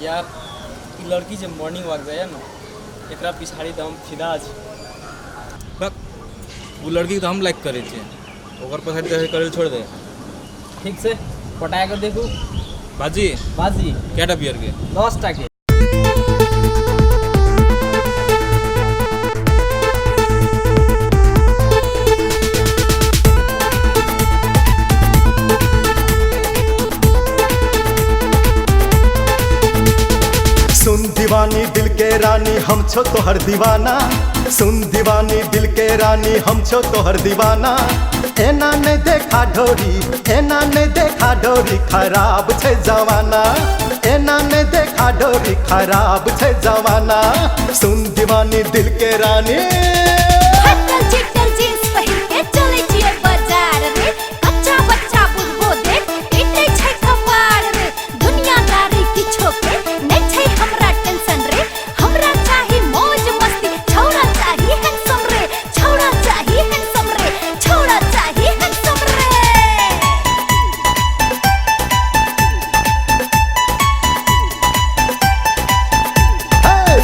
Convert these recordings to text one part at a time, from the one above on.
यार ई लड़की जब मॉर्निंग वॉक जाए ना एकरा पिछाड़ी तो हम फिदा छी। बक वो लड़की के तो हम लाइक करे छे ओकर पछाड़ी तो करे छोड़ दे। ठीक से पटाया कर देखू बाजी बाजी केटा बियर के 10 टाके। सुन दीवानी दिल के रानी हम छो तोहर दीवाना। सुन दीवानी दिल के रानी हम छो तोहर दीवाना। एना ने देखा ढोरी एना ने देखा ढोरी खराब छे जवाना। एना ने देखा ढोरी खराब छे जवाना। सुन दीवानी दिल के रानी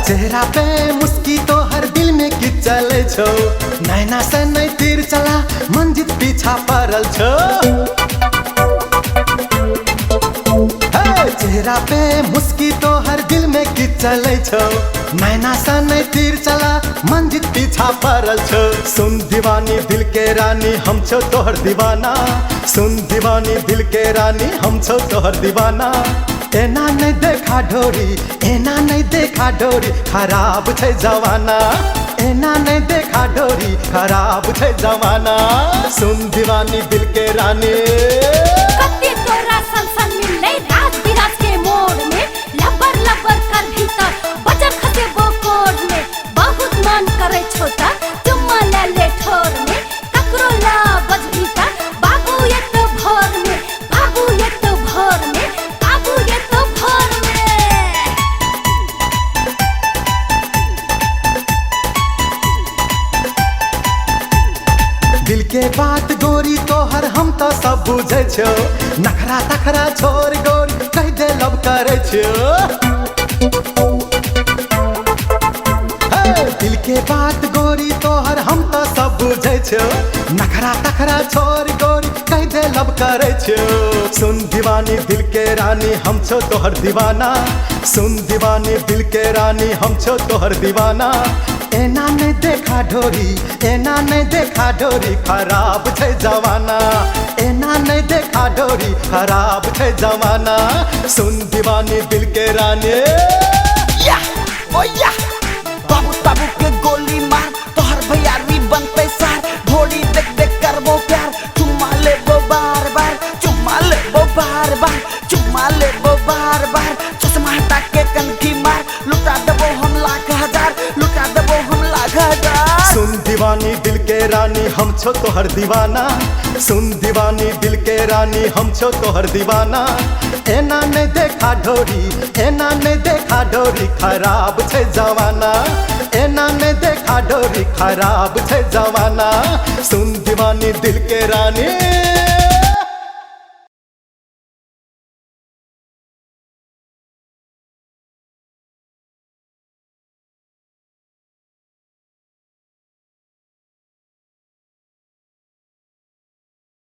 चेहरा पे मुस्की तो हर दिल में की चले छो। नैना से नहीं तीर चला मंजित पीछा पड़ल छो। चेहरा पे मुस्की तो हर दिल में की चले छो। नैना से नहीं तीर चला मंजित पीछा पड़ल छो। सुन दीवानी दिल के रानी हम छो तोहर दीवाना। सुन दीवानी दिल के रानी हम छो तोहर दीवाना। एना नहीं देखा ढोरी एना नहीं देखा ढोरी खराब छे जवाना। एना नहीं देखा ढोरी खराब छे जवाना। सुन दीवानी दिल के रानी कत्ते तोरा संसन मिले राज विराज के मोड़ में लबर लबर कर भीतर बजर खसे वो कोड में बहुत मन करे छोटा चुम्मा ले ले ठोर में ककरो ला बज भीतर बाबू ये तो भोर में बाबू ये तो भोर में बाबू ये तो भोर में। दिल के बात गोरी तोहर हम तो सब बुझे छो। नखरा तखरा छोड़ गोरी कह दे लब करे छो। दिल के बात गोरी तोहर हम तो सब बुझे छो। नखरा तखरा छोड़ गोरी कह दे लब करे छो। सुन दीवानी दिल के रानी हम छो तोहर दीवाना। सुन दीवानी दिल के रानी हम छो तोहर दीवाना। एना ने देखा ढोरी एना ने देखा ढोरी खराब छे जवाना। एना ने देखा ढोरी खराब छे जवाना। सुन दीवानी दिल के रानी या ओ या बाबू बाबू के गोली मार तोहर भैयारी बन पे सार घोड़ी देख देख कर वो प्यार चुम्मा ले वो बार बार चुम्मा ले वो बार बार चुम्मा ले वो बार बार चश्मा हटा के कनखी मार लुटा देबो हम लाख हजार लुटा देबो हम लाख हजार। सुन दीवानी दिल के रानी हम छो तोहर दीवाना। सुन दीवानी दिल के रानी हम छो तोहर दीवाना। एना ने देखा ढोरी एना ने देखा ढोरी खराब छे जवाना। एना ने देखा ढोरी खराब छे जवाना। सुन दीवानी दिल के रानी